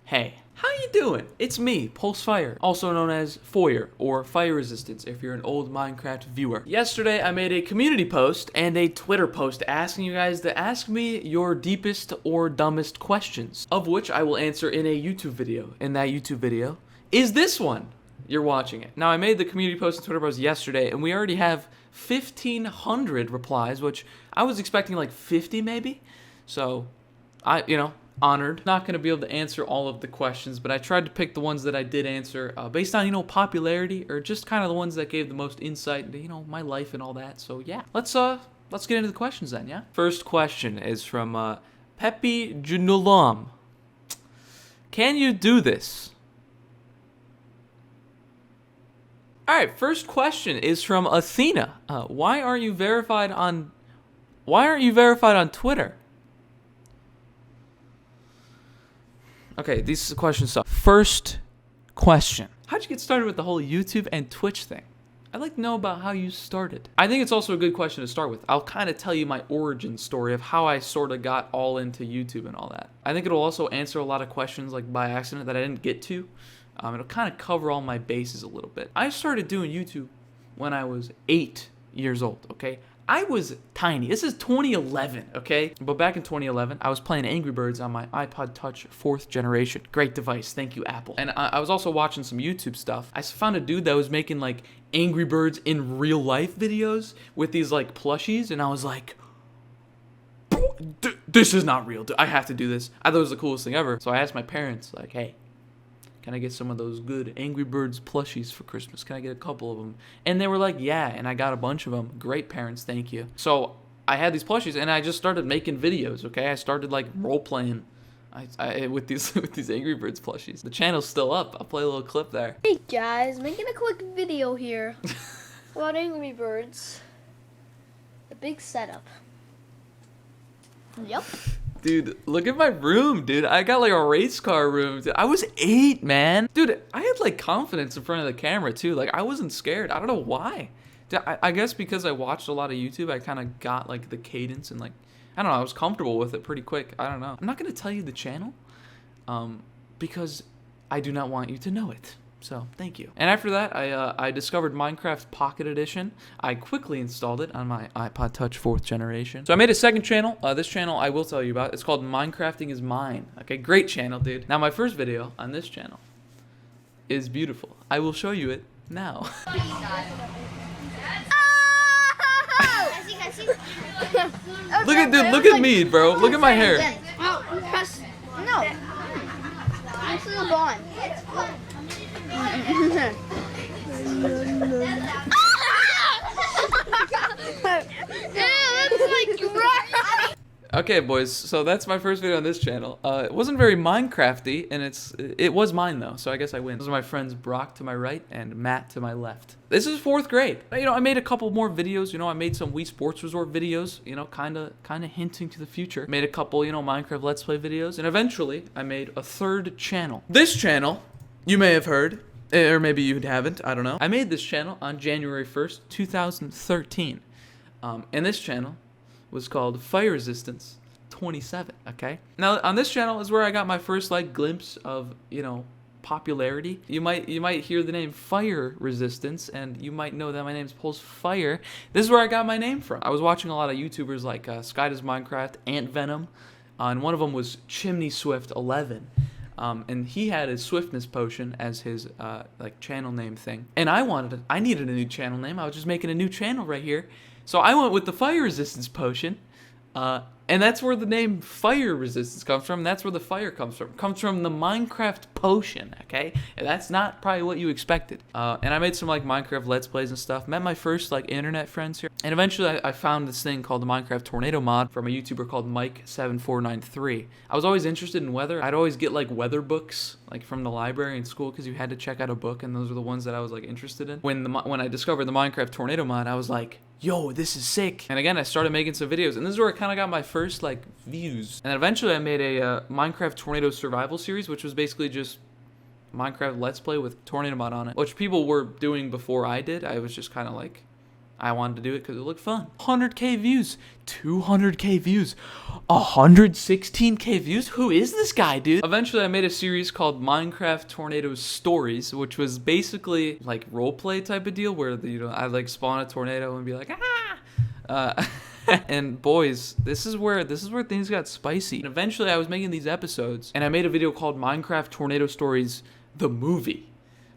Hey, how you doing? It's me, Pulse Fire, also known as Foyer, or Fire Resistance if you're an old Minecraft viewer. Yesterday, I made a community post and a Twitter post asking you guys to ask me your deepest or dumbest questions, of which I will answer in a YouTube video. And that YouTube video is this one. You're watching it. Now, I made the community post and Twitter post yesterday, and we already have 1,500 replies, which I was expecting like 50 maybe. So, honored. Not going to be able to answer all of the questions, but I tried to pick the ones that I did answer based on, popularity, or just kind of the ones that gave the most insight into, my life and all that. So, yeah. Let's get into the questions then, yeah? First question is from Pepe Junulam. Can you do this? Alright, first question is from Athena. Why aren't you verified on Twitter? Okay, these questions suck. First question. How'd you get started with the whole YouTube and Twitch thing? I'd like to know about how you started. I think it's also a good question to start with. I'll kind of tell you my origin story of how I sort of got all into YouTube and all that. I think it'll also answer a lot of questions like by accident that I didn't get to. It'll kind of cover all my bases a little bit. I started doing YouTube when I was 8 years old, okay? I was tiny. This is 2011, okay? But back in 2011, I was playing Angry Birds on my iPod Touch 4th generation. Great device. Thank you, Apple. And I was also watching some YouTube stuff. I found a dude that was making, like, Angry Birds in real life videos with these, like, plushies. And I was like, this is not real. I have to do this. I thought it was the coolest thing ever. So I asked my parents, like, hey, can I get some of those good Angry Birds plushies for Christmas? Can I get a couple of them? And they were like, yeah, and I got a bunch of them. Great parents, thank you. So I had these plushies, and I just started making videos, okay? I started, like, role-playing with these Angry Birds plushies. The channel's still up. I'll play a little clip there. Hey, guys, making a quick video here about Angry Birds. The big setup. Yep. Dude, look at my room, dude. I got like a race car room. Dude, I was 8, man. Dude, I had like confidence in front of the camera too. Like I wasn't scared. I don't know why. Dude, I guess because I watched a lot of YouTube, I kind of got like the cadence and like, I don't know, I was comfortable with it pretty quick. I don't know. I'm not going to tell you the channel because I do not want you to know it. So, thank you. And after that, I discovered Minecraft Pocket Edition. I quickly installed it on my iPod Touch 4th generation. So I made a second channel. This channel I will tell you about. It's called Minecrafting is Mine. Okay, great channel, dude. Now, my first video on this channel is beautiful. I will show you it now. Look at, dude, look at me, bro. Look at my hair. No. This is a bond. Okay, boys, so that's my first video on this channel. It wasn't very Minecrafty, and it was mine though, so I guess I win. Those are my friends Brock to my right and Matt to my left. This is 4th grade. I made a couple more videos. I made some Wii Sports Resort videos. Kind of hinting to the future. Made a couple, Minecraft Let's Play videos, and eventually I made a 3rd channel. This channel, you may have heard, or maybe you haven't. I don't know. I made this channel on January 1st, 2013, and this channel was called Fire Resistance 27, okay? Now, on this channel is where I got my first, like, glimpse of, popularity. You might hear the name Fire Resistance, and you might know that my name's Pulse Fire. This is where I got my name from. I was watching a lot of YouTubers like Sky Does Minecraft, VENOM, and one of them was Chimney Swift 11. And he had his swiftness potion as his like channel name thing. And I needed a new channel name. I was just making a new channel right here. So I went with the fire resistance potion. And that's where the name Fire Resistance comes from. That's where the fire comes from. It comes from the Minecraft potion, okay? And that's not probably what you expected. And I made some like Minecraft Let's Plays and stuff. Met my first like internet friends here. And eventually I found this thing called the Minecraft Tornado mod from a YouTuber called Mike7493. I was always interested in weather. I'd always get like weather books like from the library in school because you had to check out a book, and those were the ones that I was like interested in. When I discovered the Minecraft Tornado mod, I was like, yo, this is sick. And again, I started making some videos, and this is where I kind of got my first like views. And eventually I made a Minecraft Tornado Survival series, which was basically just Minecraft Let's Play with Tornado mod on it, which people were doing before I did. I was just kind of like I wanted to do it because it looked fun. 100K views, 200K views, 116K views. Who is this guy, dude? Eventually, I made a series called Minecraft Tornado Stories, which was basically like roleplay type of deal where I like spawn a tornado and be like, ah. And boys, this is where things got spicy. And eventually, I was making these episodes, and I made a video called Minecraft Tornado Stories, the movie,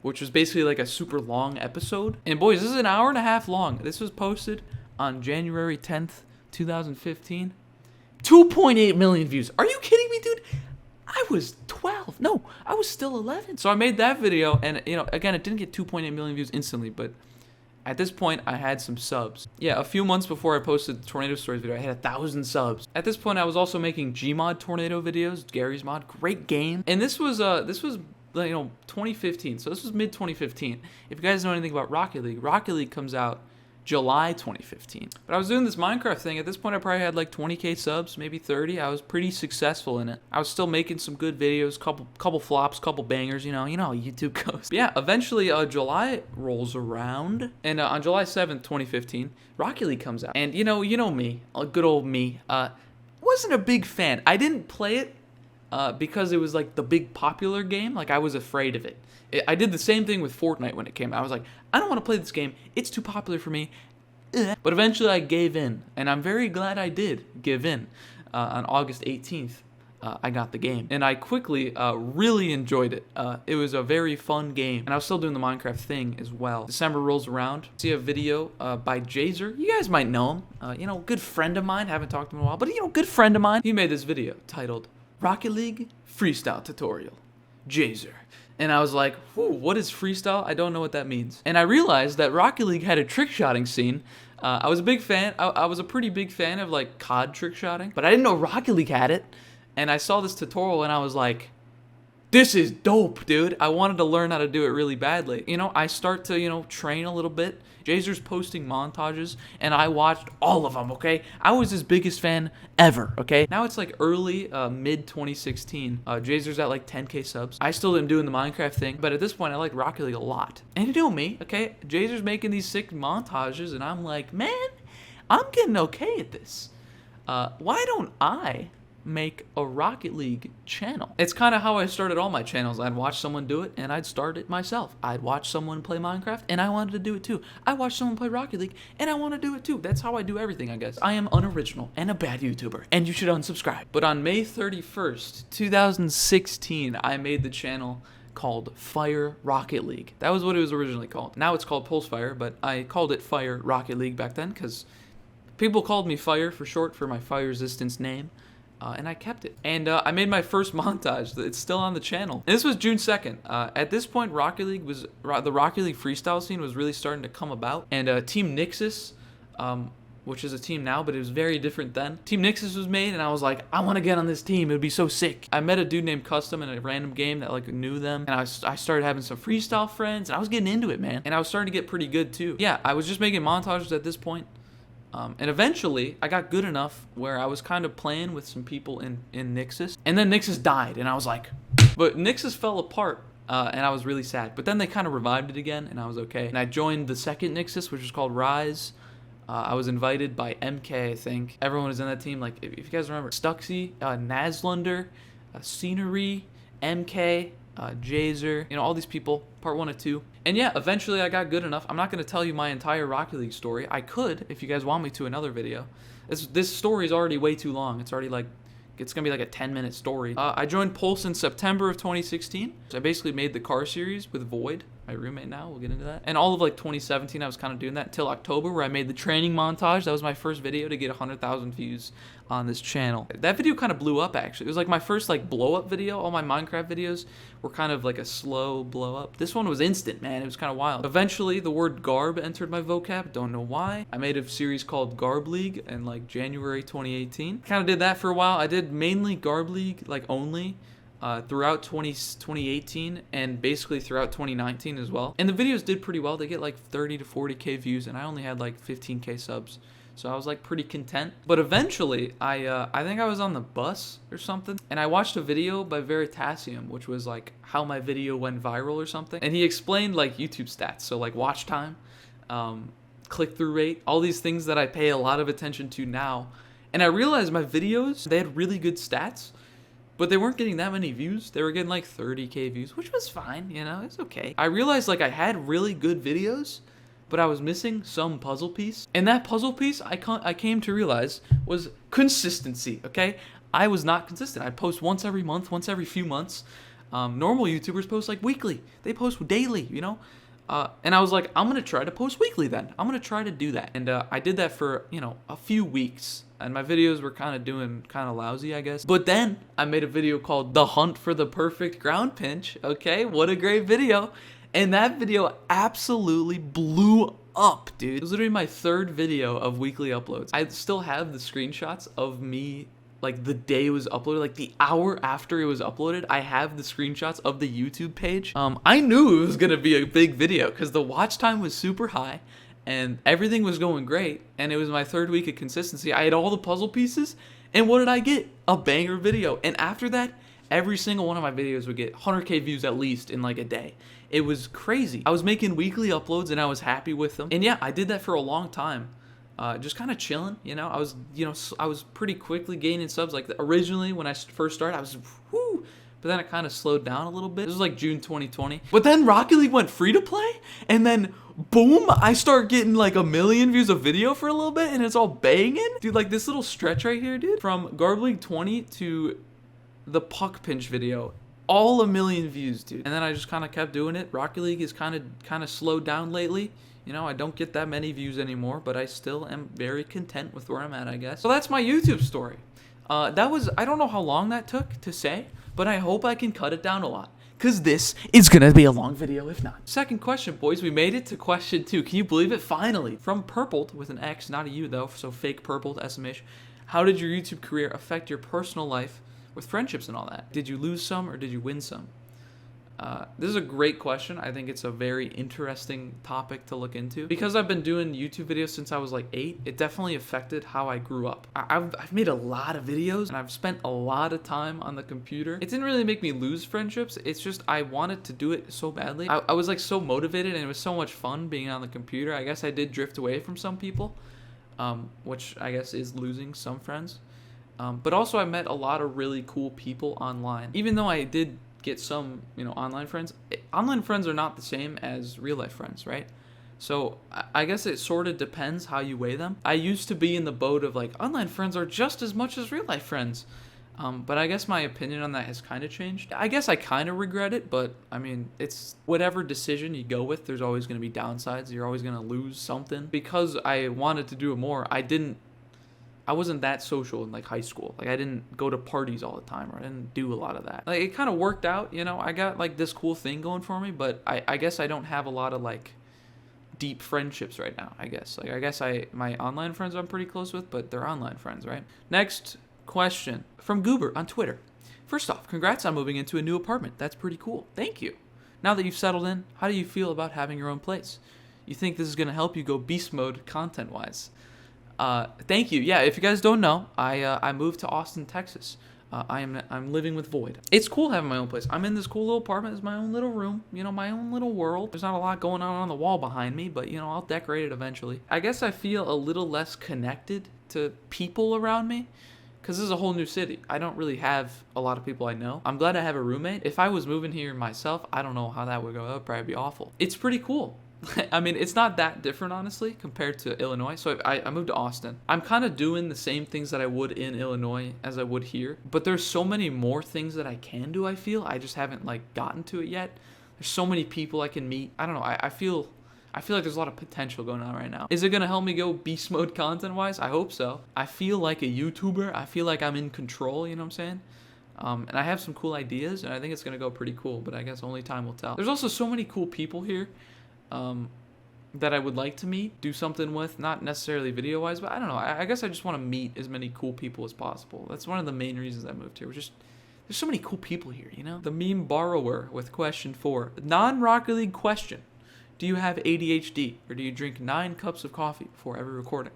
which was basically like a super long episode. And boys, this is an hour and a half long. This was posted on January 10th, 2015. 2.8 million views. Are you kidding me, dude? I was 12. No, I was still 11. So I made that video, and again, it didn't get 2.8 million views instantly, but at this point, I had some subs. Yeah, a few months before I posted the Tornado Stories video, I had 1,000 subs. At this point, I was also making Gmod Tornado videos, Gary's Mod, great game. And this was 2015, so this was mid 2015. If you guys know anything about Rocket League comes out July 2015. But I was doing this Minecraft thing. At this point, I probably had like 20K subs, maybe 30. I was pretty successful in it. I was still making some good videos, couple flops, couple bangers, you know how YouTube goes. But yeah, eventually July rolls around, and on July 7th, 2015, Rocket League comes out. And you know me, good old me, wasn't a big fan. I didn't play it because it was like the big popular game. Like, I was afraid of it. I did the same thing with Fortnite when it came out. I was like, I don't want to play this game. It's too popular for me. But eventually I gave in, and I'm very glad I did give in. On August 18th, I got the game, and I quickly really enjoyed it. It was a very fun game, and I was still doing the Minecraft thing as well. December rolls around. See a video by Jazer. You guys might know him. Good friend of mine. Haven't talked to him in a while, but good friend of mine. He made this video titled Rocket League Freestyle Tutorial. Jazer. And I was like, what is freestyle? I don't know what that means. And I realized that Rocket League had a trick-shotting scene. I was a big fan. I was a pretty big fan of like COD trick-shotting, but I didn't know Rocket League had it. And I saw this tutorial and I was like, this is dope, dude. I wanted to learn how to do it really badly. I start to, train a little bit. Jazer's posting montages, and I watched all of them, okay? I was his biggest fan ever, okay? Now it's like early, mid-2016. Jazer's at like 10K subs. I still am doing the Minecraft thing, but at this point, I like Rocket League a lot. And you know me, okay? Jazer's making these sick montages, and I'm like, man, I'm getting okay at this. Why don't I make a Rocket League channel? It's kind of how I started all my channels. I'd watch someone do it and I'd start it myself. I'd watch someone play Minecraft and I wanted to do it too. I watched someone play Rocket League and I want to do it too. That's how I do everything, I guess. I am unoriginal and a bad YouTuber, and you should unsubscribe. But on May 31st, 2016, I made the channel called Fire Rocket League. That was what it was originally called. Now it's called Pulse Fire, but I called it Fire Rocket League back then because people called me Fire for short for my fire resistance name. And I kept it. And I made my first montage. It's still on the channel. And this was June 2nd. At this point, the Rocket League freestyle scene was really starting to come about. And Team Nixus, which is a team now, but it was very different then. Team Nixus was made, and I was like, I want to get on this team. It would be so sick. I met a dude named Custom in a random game that like knew them, and I started having some freestyle friends, and I was getting into it, man. And I was starting to get pretty good too. Yeah, I was just making montages at this point. And eventually, I got good enough where I was kind of playing with some people in Nixus. And then Nixus died, and I was like... But Nixus fell apart, and I was really sad. But then they kind of revived it again, and I was okay. And I joined the second Nixus, which is called Rise. I was invited by MK, I think. Everyone was in that team. Like, if you guys remember, Stuxy, Nazlander, Scenery, MK... Jazer, all these people, part 1 and 2. And yeah, eventually I got good enough. I'm not going to tell you my entire Rocket League story. I could, if you guys want me to, another video. This story is already way too long. It's already like, it's going to be like a 10-minute story. I joined Pulse in September of 2016. So I basically made the car series with Void, my roommate now. We'll get into that. And all of like 2017, I was kind of doing that until October, where I made the training montage. That was my first video to get 100,000 views on this channel. That video kind of blew up, actually. It was like my first like blow up video. All my Minecraft videos were kind of like a slow blow up. This one was instant, man. It was kind of wild. Eventually, the word garb entered my vocab. Don't know why. I made a series called Garb League in like January 2018. Kind of did that for a while. I did mainly Garb League, like only. Throughout 2018 and basically throughout 2019 as well. And the videos did pretty well. They get like 30 to 40K views, and I only had like 15K subs. So I was like pretty content. But eventually, I think I was on the bus or something, and I watched a video by Veritasium, which was like how my video went viral or something. And he explained like YouTube stats, so like watch time. click-through rate, all these things that I pay a lot of attention to now. And I realized my videos, they had really good stats, but they weren't getting that many views. They were getting like 30K views, which was fine, you know, it's okay. I realized like I had really good videos, but I was missing some puzzle piece. And that puzzle piece I came to realize was consistency, okay? I was not consistent. I'd post once every month, once every few months. Normal YouTubers post like weekly. They post daily, you know? And I was like, I'm going to try to post weekly then. I'm going to try to do that. And I did that for, you know, a few weeks. And my videos were kind of doing kind of lousy, I guess. But then I made a video called The Hunt for the Perfect Ground Pinch. Okay, what a great video. And that video absolutely blew up, dude. It was literally my third video of weekly uploads. I still have the screenshots of me, like the day it was uploaded, like the hour after it was uploaded. I have the screenshots of the YouTube page. I knew it was gonna be a big video because the watch time was super high and everything was going great. And it was my third week of consistency. I had all the puzzle pieces, and what did I get? A banger video. And after that, every single one of my videos would get 100K views at least in like a day. It was crazy. I was making weekly uploads and I was happy with them. And yeah, I did that for a long time. Just kind of chilling, you know. I was pretty quickly gaining subs. Like originally when I first started, I was whoo, but then it kind of slowed down a little bit. This was like June 2020. But then Rocket League went free to play, and then boom, I start getting like 1 million views a video for a little bit, and it's all banging, dude. Like this little stretch right here, dude, from Garb League 20 to the puck pinch video, all 1 million views, dude. And then I just kind of kept doing it. Rocket League is kind of slowed down lately. You know, I don't get that many views anymore, but I still am very content with where I'm at, I guess. So that's my YouTube story. I don't know how long that took to say, but I hope I can cut it down a lot, because this is going to be a long video if not. Second question, boys. We made it to question 2. Can you believe it? Finally. From Purpled, with an X, not a U though, so fake Purpled, SMH. How did your YouTube career affect your personal life with friendships and all that? Did you lose some or did you win some? This is a great question. I think it's a very interesting topic to look into. Because I've been doing YouTube videos since I was like 8, it definitely affected how I grew up. I've made a lot of videos and I've spent a lot of time on the computer. It didn't really make me lose friendships. It's just I wanted to do it so badly. I was like so motivated and it was so much fun being on the computer. I guess I did drift away from some people, which I guess is losing some friends. But also I met a lot of really cool people online. Even though I did get some, you know, online friends are not the same as real life friends, right? So I guess it sort of depends how you weigh them. I used to be in the boat of like online friends are just as much as real life friends, but I guess my opinion on that has kind of changed. I guess I kind of regret it, but I mean, it's whatever decision you go with, there's always going to be downsides. You're always going to lose something. Because I wanted to do it more, I wasn't that social in like high school. Like I didn't go to parties all the time, or I didn't do a lot of that. Like it kind of worked out, you know. I got like this cool thing going for me, but I guess I don't have a lot of like deep friendships right now, I guess. Like I guess my online friends I'm pretty close with, but they're online friends, right? Next question from Goober on Twitter. First off, congrats on moving into a new apartment. That's pretty cool. Thank you. Now that you've settled in, how do you feel about having your own place? You think this is going to help you go beast mode content-wise? Thank you. Yeah, if you guys don't know, I moved to Austin, Texas. I'm living with Void. It's cool having my own place. I'm in this cool little apartment. It's my own little room, you know, my own little world. There's not a lot going on the wall behind me, but you know, I'll decorate it eventually. I guess I feel a little less connected to people around me, because this is a whole new city. I don't really have a lot of people I know. I'm glad I have a roommate. If I was moving here myself, I don't know how that would go. That would probably be awful. It's pretty cool. I mean, it's not that different, honestly, compared to Illinois. So I moved to Austin. I'm kind of doing the same things that I would in Illinois as I would here. But there's so many more things that I can do, I feel. I just haven't, like, gotten to it yet. There's so many people I can meet. I don't know. I feel like there's a lot of potential going on right now. Is it going to help me go beast mode content-wise? I hope so. I feel like a YouTuber. I feel like I'm in control, you know what I'm saying? And I have some cool ideas, and I think it's going to go pretty cool. But I guess only time will tell. There's also so many cool people here. That I would like to meet, do something with, not necessarily video-wise, but I don't know. I guess I just want to meet as many cool people as possible. That's one of the main reasons I moved here. There's so many cool people here, you know? The meme borrower with question 4. Non-Rocket League question. Do you have ADHD, or do you drink 9 cups of coffee before every recording?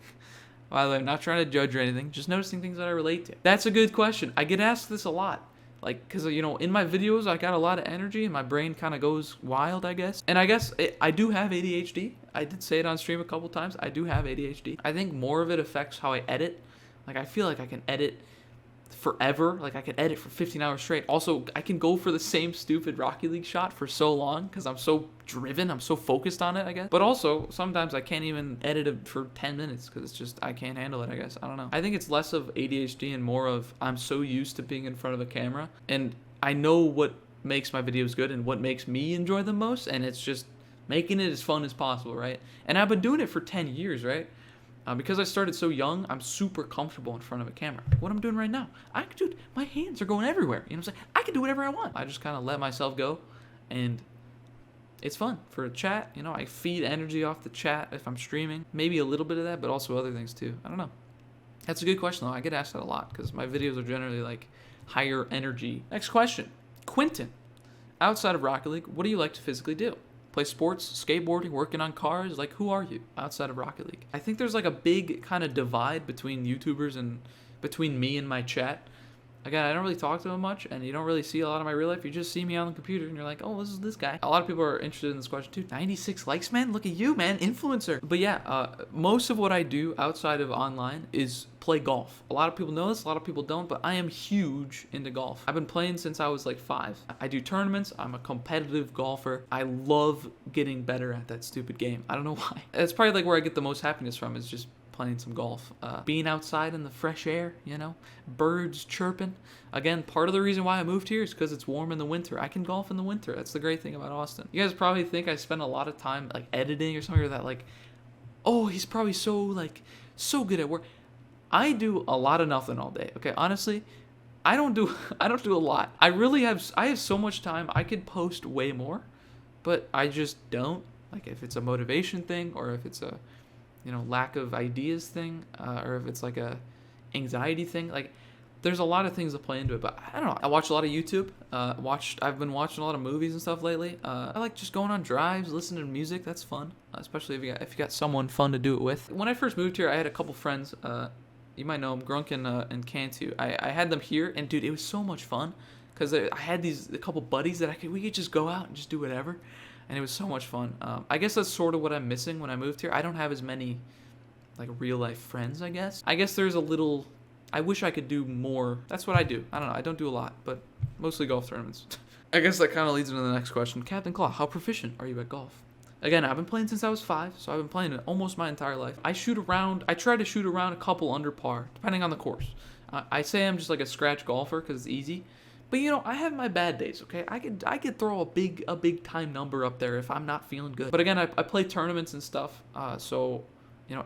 By the way, I'm not trying to judge or anything, just noticing things that I relate to. That's a good question. I get asked this a lot. Like, because, you know, in my videos, I got a lot of energy and my brain kind of goes wild, I guess. And I guess I do have ADHD. I did say it on stream a couple times. I do have ADHD. I think more of it affects how I edit. Like, I feel like I can edit forever. Like, I can edit for 15 hours straight. Also, I can go for the same stupid Rocket League shot for so long because I'm so driven. I'm so focused on it, I guess. But also, sometimes I can't even edit it for 10 minutes because it's just, I can't handle it, I guess. I don't know. I think it's less of ADHD and more of I'm so used to being in front of a camera. And I know what makes my videos good and what makes me enjoy them most. And it's just making it as fun as possible, right? And I've been doing it for 10 years, right? Because I started so young, I'm super comfortable in front of a camera. Like what I'm doing right now, dude, my hands are going everywhere. You know what I'm saying? I can do whatever I want. I just kind of let myself go, and it's fun for a chat. You know, I feed energy off the chat if I'm streaming. Maybe a little bit of that, but also other things too. I don't know. That's a good question though. I get asked that a lot because my videos are generally like higher energy. Next question, Quentin. Outside of Rocket League, what do you like to physically do? Play sports, skateboarding, working on cars? Like, who are you outside of Rocket League? I think there's like a big kind of divide between YouTubers and between me and my chat. Again, I don't really talk to them much, and you don't really see a lot of my real life. You just see me on the computer, and you're like, oh, this is this guy. A lot of people are interested in this question, too. 96 likes, man? Look at you, man. Influencer. But yeah, most of what I do outside of online is play golf. A lot of people know this, a lot of people don't, but I am huge into golf. I've been playing since I was like 5. I do tournaments. I'm a competitive golfer. I love getting better at that stupid game. I don't know why. That's probably like where I get the most happiness from is just playing some golf, being outside in the fresh air, you know, birds chirping. Again, part of the reason why I moved here is because it's warm in the winter. I can golf in the winter. That's the great thing about Austin. You guys probably think I spend a lot of time like editing or something, or that like, oh, he's probably so so good at work. I do a lot of nothing all day. Okay, honestly, I don't do a lot. I have so much time. I could post way more, but I just don't. Like if it's a motivation thing, or if it's a lack of ideas thing, or if it's like a anxiety thing, like there's a lot of things that play into it. But I don't know. I watch a lot of YouTube. I've been watching a lot of movies and stuff lately. I like just going on drives, listening to music. That's fun, especially if you got someone fun to do it with. When I first moved here, I had a couple friends. You might know them, Grunk and Cantu. I had them here, and dude, it was so much fun because I had a couple buddies that we could just go out and just do whatever. And it was so much fun. I guess that's sort of what I'm missing when I moved here. I don't have as many, like, real-life friends, I guess. I guess there's a little... I wish I could do more. That's what I do. I don't know. I don't do a lot, but mostly golf tournaments. I guess that kind of leads into the next question. Captain Claw, how proficient are you at golf? Again, I've been playing since I was 5, so I've been playing it almost my entire life. I try to shoot around a couple under par, depending on the course. I say I'm just like a scratch golfer because it's easy. But I have my bad days, okay? I could throw a big time number up there if I'm not feeling good. But again, I play tournaments and stuff. So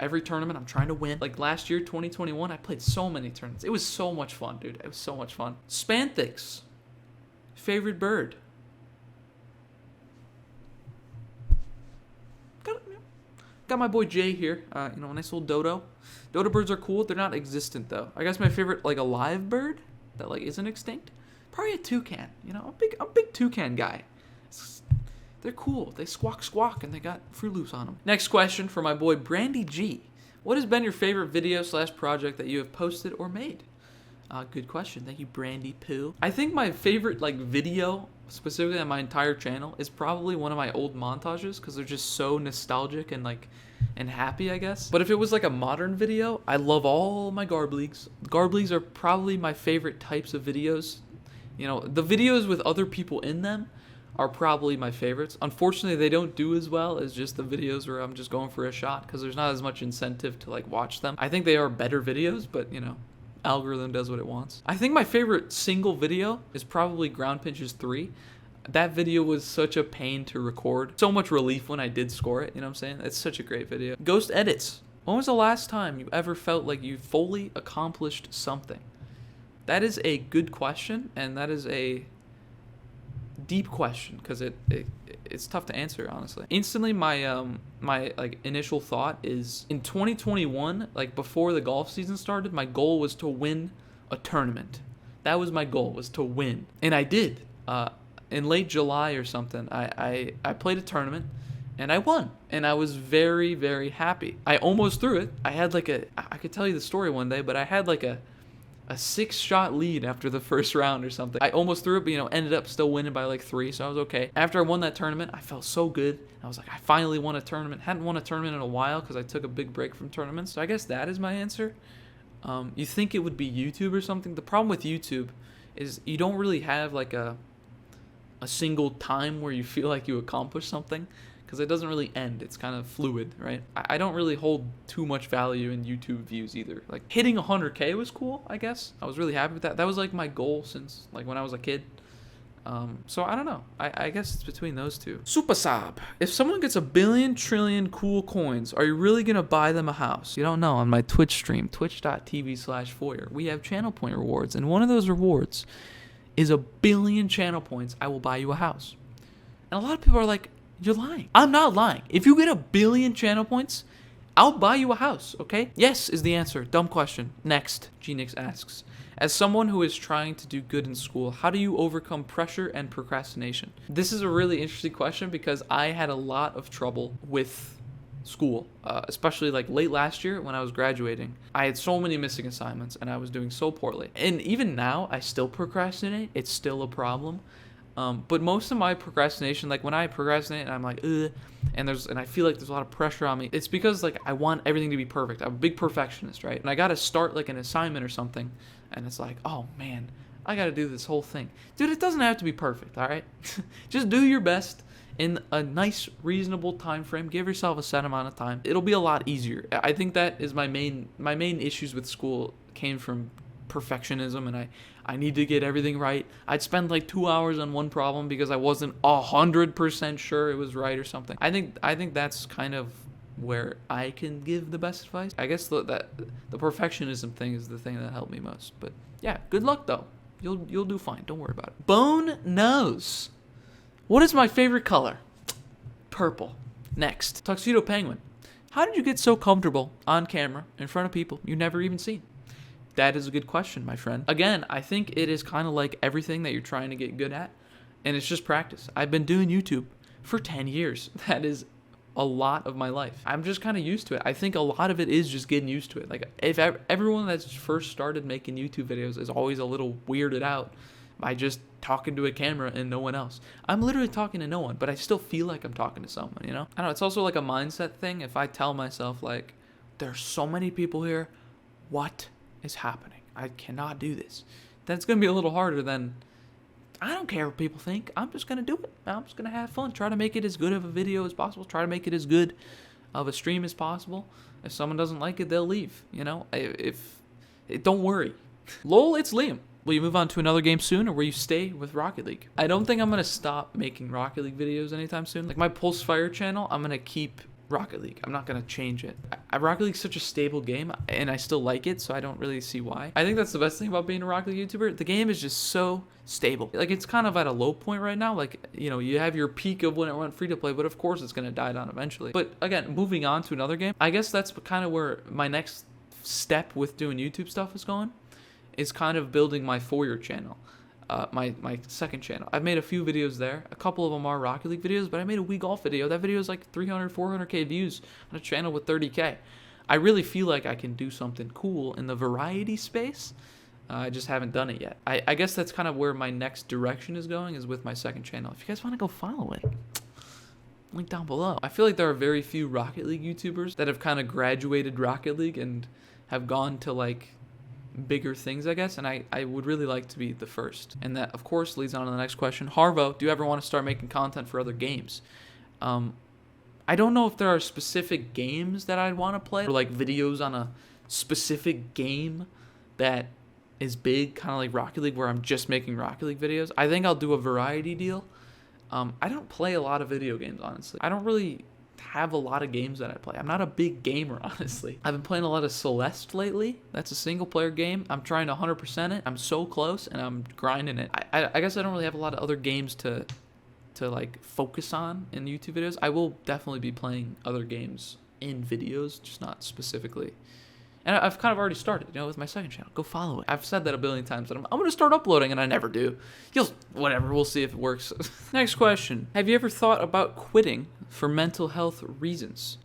every tournament I'm trying to win. Like last year, 2021, I played so many tournaments. It was so much fun, dude. It was so much fun. Spanthix, favorite bird. Got my boy Jay here. A nice little dodo. Dodo birds are cool. They're not existent though. I guess my favorite like a live bird that like isn't extinct. Probably a toucan. I'm a big toucan guy. They're cool. They squawk, and they got Fruit Loops on them. Next question for my boy Brandy G. What has been your favorite video / project that you have posted or made? Good question. Thank you, Brandy Poo. I think my favorite video, specifically on my entire channel, is probably one of my old montages because they're just so nostalgic and happy, I guess. But if it was like a modern video, I love all my garb leagues. Garb leagues are probably my favorite types of videos. The videos with other people in them are probably my favorites. Unfortunately, they don't do as well as just the videos where I'm just going for a shot because there's not as much incentive to watch them. I think they are better videos, but algorithm does what it wants. I think my favorite single video is probably Ground Pinches 3. That video was such a pain to record. So much relief when I did score it, you know what I'm saying? It's such a great video. Ghost Edits. When was the last time you ever felt like you fully accomplished something? That is a good question, and that is a deep question because it's tough to answer, honestly. Instantly, my initial thought is in 2021, before the golf season started, my goal was to win a tournament. That was my goal, was to win, and I did. In late July or something, I played a tournament. And I won, and I was very, very happy. I almost threw it. I had I could tell you the story one day, but I had a 6-shot lead after the first round or something. I almost threw it, but ended up still winning by like 3, so I was okay. After I won that tournament, I felt so good. I was like, I finally won a tournament. Hadn't won a tournament in a while because I took a big break from tournaments. So I guess that is my answer. You think it would be YouTube or something? The problem with YouTube is you don't really have like a single time where you feel like you accomplished something, because it doesn't really end. It's kind of fluid, right? I don't really hold too much value in YouTube views either. Like hitting 100K was cool, I guess. I was really happy with that. That was like my goal since like when I was a kid. So I don't know. I guess it's between those two. Super Sab. If someone gets 1 billion trillion cool coins, are you really gonna buy them a house? You don't know. On my Twitch stream, twitch.tv/Foyer, we have channel point rewards, and one of those rewards is 1 billion channel points. I will buy you a house. And a lot of people are like, you're lying. I'm not lying. If you get 1 billion channel points, I'll buy you a house, okay? Yes is the answer. Dumb question. Next, Genix asks, as someone who is trying to do good in school, how do you overcome pressure and procrastination? This is a really interesting question because I had a lot of trouble with school, especially like late last year when I was graduating. I had so many missing assignments and I was doing so poorly. And even now, I still procrastinate. It's still a problem. But most of my procrastination, like when I procrastinate and I'm like, ugh, and I feel like there's a lot of pressure on me, it's because like I want everything to be perfect. I'm a big perfectionist, right? And I got to start like an assignment or something, and it's like, oh man, I got to do this whole thing. Dude, it doesn't have to be perfect, all right? Just do your best in a nice, reasonable time frame. Give yourself a set amount of time. It'll be a lot easier. I think that is my main issues with school came from perfectionism, and I need to get everything right. I'd spend like 2 hours on one problem because I wasn't 100% sure it was right or something. I think that's kind of where I can give the best advice. I guess the perfectionism thing is the thing that helped me most. But yeah, good luck though. You'll do fine. Don't worry about it. Bone Nose. What is my favorite color? Purple. Next, Tuxedo Penguin. How did you get so comfortable on camera in front of people you never even seen? That is a good question, my friend. Again, I think it is kind of like everything that you're trying to get good at, and it's just practice. I've been doing YouTube for 10 years. That is a lot of my life. I'm just kind of used to it. I think a lot of it is just getting used to it. Like if everyone that's first started making YouTube videos is always a little weirded out by just talking to a camera and no one else. I'm literally talking to no one, but I still feel like I'm talking to someone, I don't know. It's also like a mindset thing. If I tell myself like, there's so many people here, what is happening? I cannot do this. That's going to be a little harder than, I don't care what people think. I'm just going to do it. I'm just going to have fun. Try to make it as good of a video as possible. Try to make it as good of a stream as possible. If someone doesn't like it, they'll leave. Don't worry. Lol, it's Liam. Will you move on to another game soon, or will you stay with Rocket League? I don't think I'm going to stop making Rocket League videos anytime soon. Like my Pulse Fire channel, I'm going to keep Rocket League. I'm not going to change it. Rocket League's such a stable game, and I still like it, so I don't really see why. I think that's the best thing about being a Rocket League YouTuber. The game is just so stable. Like, it's kind of at a low point right now. Like, you have your peak of when it went free to play, but of course it's going to die down eventually. But again, moving on to another game, I guess that's kind of where my next step with doing YouTube stuff is going, is kind of building my Foyer channel. My second channel. I've made a few videos there. A couple of them are Rocket League videos, but I made a Wii Golf video. That video is like 300, 400K views on a channel with 30K. I really feel like I can do something cool in the variety space. I just haven't done it yet. I guess that's kind of where my next direction is going, is with my second channel. If you guys want to go follow it, link down below. I feel like there are very few Rocket League YouTubers that have kind of graduated Rocket League and have gone to like bigger things, I guess, and I would really like to be the first. And that, of course, leads on to the next question. Harvo, do you ever want to start making content for other games? I don't know if there are specific games that I'd want to play, or like videos on a specific game that is big, kind of like Rocket League, where I'm just making Rocket League videos. I think I'll do a variety deal. I don't play a lot of video games, honestly. I don't really have a lot of games that I play. I'm not a big gamer, honestly. I've been playing a lot of Celeste lately. That's a single player game. I'm trying to 100% it. I'm so close, and I'm grinding it. I guess I don't really have a lot of other games to like focus on in YouTube videos. I will definitely be playing other games in videos, just not specifically. And I've kind of already started, with my second channel. Go follow it. I've said that a billion times, that I'm going to start uploading, and I never do. Whatever, we'll see if it works. Next question. Have you ever thought about quitting for mental health reasons?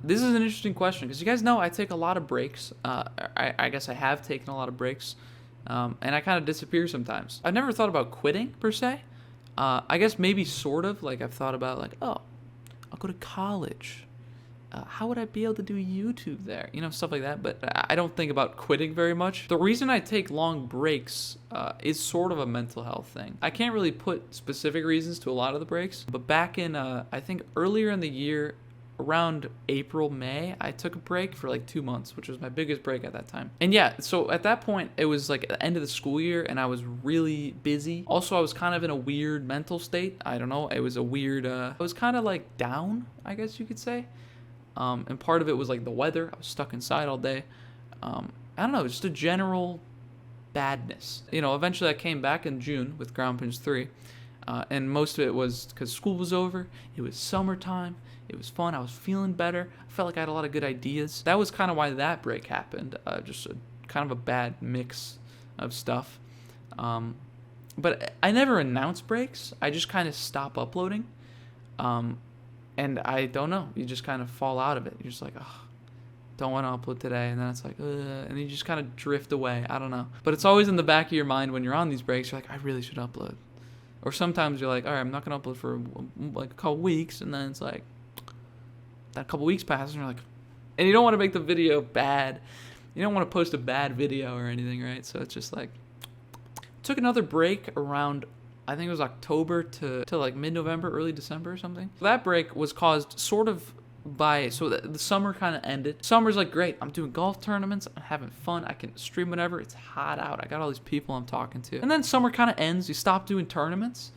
This is an interesting question because you guys know I take a lot of breaks. I guess I have taken a lot of breaks, and I kind of disappear sometimes. I've never thought about quitting per se. I guess maybe sort of like I've thought about like, oh, I'll go to college. How would I be able to do YouTube there? You know, stuff like that. But I don't think about quitting very much. The reason I take long breaks is sort of a mental health thing. I can't really put specific reasons to a lot of the breaks. But back in, I think earlier in the year, around April, May, I took a break for like 2 months, which was my biggest break at that time. And yeah, so at that point, it was like at the end of the school year and I was really busy. Also, I was kind of in a weird mental state. I don't know. It was a weird, I was kind of like down, I guess you could say. And part of it was like the weather. I was stuck inside all day. I don't know, just a general badness. You know, eventually I came back in June with Ground Pinch 3. And most of it was because school was over. It was summertime. It was fun. I was feeling better. I felt like I had a lot of good ideas. That was kind of why that break happened. Just kind of a bad mix of stuff. But I never announce breaks. I just kind of stop uploading. And I don't know. You just kind of fall out of it. You're just like, oh, don't want to upload today. And then it's like, and you just kind of drift away. I don't know. But it's always in the back of your mind when you're on these breaks. You're like, I really should upload. Or sometimes you're like, all right, I'm not going to upload for like a couple weeks. And then it's like, that couple weeks passes and you're like, and you don't want to make the video bad. You don't want to post a bad video or anything, right? So it's just like, took another break around, I think it was October to like mid-November, early December or something. That break was caused sort of by, so the summer kind of ended. Summer's like, great, I'm doing golf tournaments, I'm having fun, I can stream whenever, it's hot out, I got all these people I'm talking to. And then summer kind of ends, you stop doing tournaments,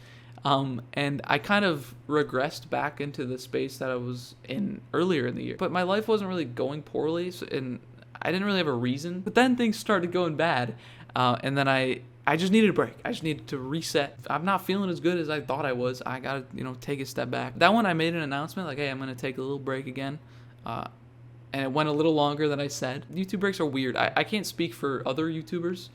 and I kind of regressed back into the space that I was in earlier in the year. But my life wasn't really going poorly, and I didn't really have a reason. But then things started going bad, and then I just needed a break. I just needed to reset. I'm not feeling as good as I thought I was. I gotta, take a step back. That one I made an announcement like, hey, I'm gonna take a little break again. And it went a little longer than I said. YouTube breaks are weird. I can't speak for other YouTubers,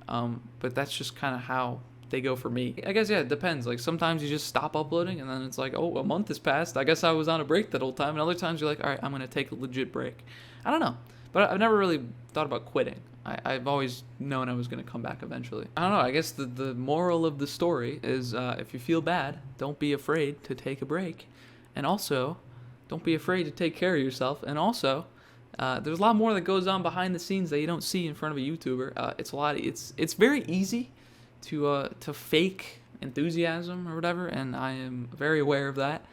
but that's just kind of how they go for me. I guess, yeah, it depends. Like, sometimes you just stop uploading, and then it's like, oh, a month has passed. I guess I was on a break that whole time. And other times you're like, all right, I'm gonna take a legit break. I don't know. But I've never really thought about quitting. I've always known I was going to come back eventually. I don't know. I guess the moral of the story is if you feel bad, don't be afraid to take a break. And also, don't be afraid to take care of yourself. And also, there's a lot more that goes on behind the scenes that you don't see in front of a YouTuber. It's very easy to fake enthusiasm or whatever, and I am very aware of that.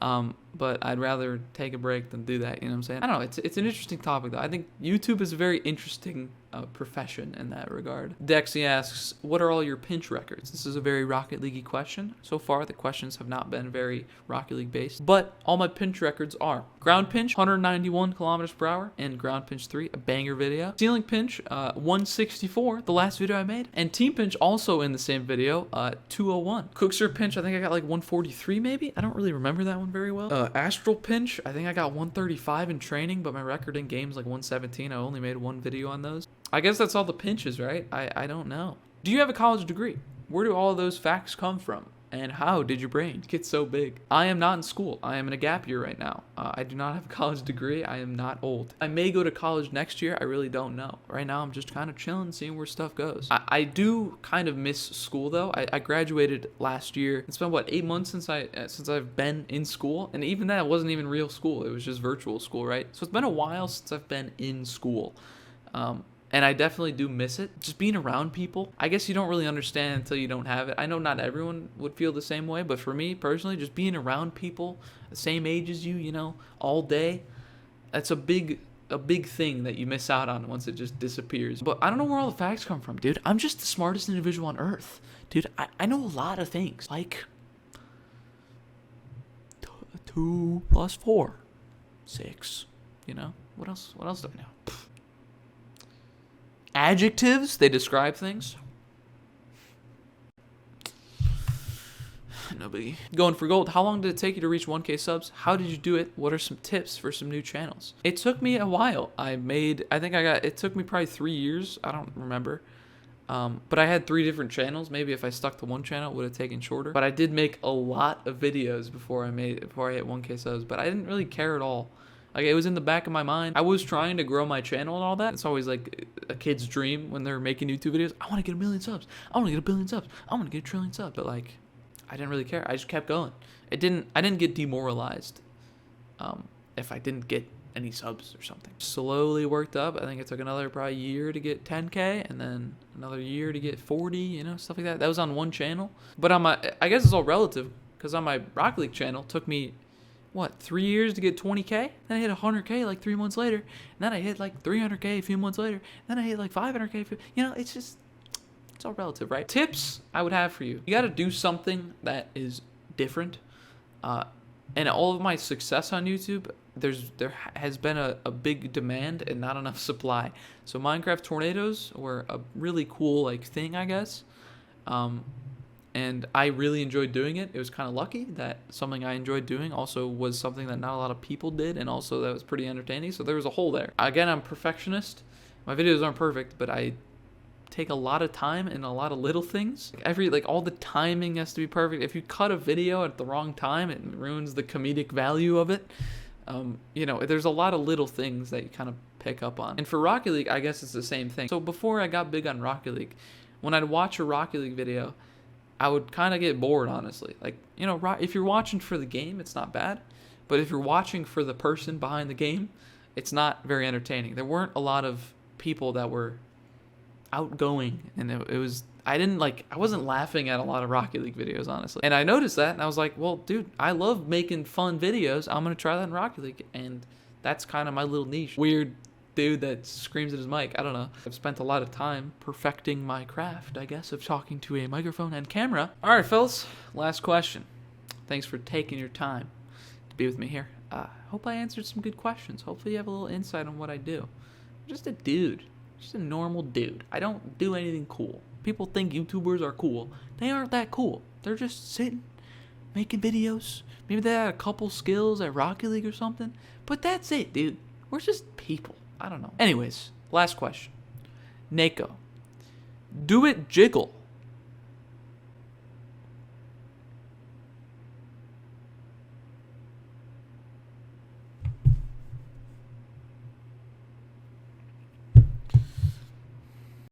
But I'd rather take a break than do that, you know what I'm saying? I don't know, it's an interesting topic though. I think YouTube is a very interesting profession in that regard. Dexy asks, what are all your pinch records? This is a very Rocket League-y question. So far, the questions have not been very Rocket League based, but all my pinch records are ground pinch, 191 kilometers per hour, and ground pinch 3, a banger video. Ceiling pinch, 164, the last video I made, and team pinch also in the same video, 201. Cookser pinch, I think I got like 143 maybe? I don't really remember that one very well. Astral pinch, I think I got 135 in training, but my record in games like 117. I only made one video on those. I guess that's all the pinches, right? I don't know. Do you have a college degree? Where do all of those facts come from? And how did your brain get so big? I am not in school. I am in a gap year right now. I do not have a college degree. I am not old. I may go to college next year. I really don't know. Right now, I'm just kind of chilling, seeing where stuff goes. I do kind of miss school, though. I graduated last year. It's been, 8 months since I've been in school? And even that wasn't even real school. It was just virtual school, right? So it's been a while since I've been in school. And I definitely do miss it. Just being around people. I guess you don't really understand until you don't have it. I know not everyone would feel the same way, but for me personally, just being around people the same age as you, all day, that's a big thing that you miss out on once it just disappears. But I don't know where all the facts come from, dude. I'm just the smartest individual on earth. Dude, I know a lot of things. Like 2 + 4, 6, What else do I know? Adjectives, they describe things. No biggie. Going for gold. How long did it take you to reach 1K subs? How did you do it? What are some tips for some new channels? It took me a while. It took me probably 3 years. I don't remember. But I had 3 different channels. Maybe if I stuck to one channel, it would have taken shorter. But I did make a lot of videos before I hit 1K subs. But I didn't really care at all Like, it was in the back of my mind. I was trying to grow my channel and all that. It's always like a kid's dream when they're making YouTube videos. I want to get 1 million subs. I want to get 1 billion subs. I want to get 1 trillion subs. But like, I didn't really care. I just kept going. I didn't get demoralized if I didn't get any subs or something. Slowly worked up. I think it took another probably year to get 10K, and then another year to get 40, you know, stuff like that. That was on one channel. But on my, I guess it's all relative, because on my Rocket League channel, it took me, what, 3 years to get 20K? Then I hit 100K like 3 months later, and then I hit like 300K a few months later, and then I hit like 500K. You know, it's just, it's all relative, right? Tips I would have for you. You got to do something that is different. And all of my success on YouTube, there has been a big demand and not enough supply. So Minecraft tornadoes were a really cool like thing, I guess. And I really enjoyed doing it. It was kind of lucky that something I enjoyed doing also was something that not a lot of people did, and also that was pretty entertaining. So there was a hole there. Again, I'm a perfectionist. My videos aren't perfect, but I take a lot of time in a lot of little things. All the timing has to be perfect. If you cut a video at the wrong time, it ruins the comedic value of it. You know, there's a lot of little things that you kind of pick up on. And for Rocket League, I guess it's the same thing. So before I got big on Rocket League, when I'd watch a Rocket League video, I would kind of get bored, honestly. Like, you know, if you're watching for the game, it's not bad. But if you're watching for the person behind the game, it's not very entertaining. There weren't a lot of people that were outgoing, and I wasn't laughing at a lot of Rocket League videos, honestly. And I noticed that, and I was like, well, dude, I love making fun videos. I'm gonna try that in Rocket League, and that's kind of my little niche. Weird dude that screams at his mic. I don't know. I've spent a lot of time perfecting my craft, I guess, of talking to a microphone and camera. All right, fellas, last question. Thanks for taking your time to be with me here. Hope I answered some good questions. Hopefully you have a little insight on what I do. I'm just a dude. Just a normal dude. I don't do anything cool. People think YouTubers are cool. They aren't that cool. They're just sitting, making videos. Maybe they had a couple skills at Rocket League or something. But that's it, dude. We're just people. I don't know. Anyways, last question. Nako. Do it jiggle.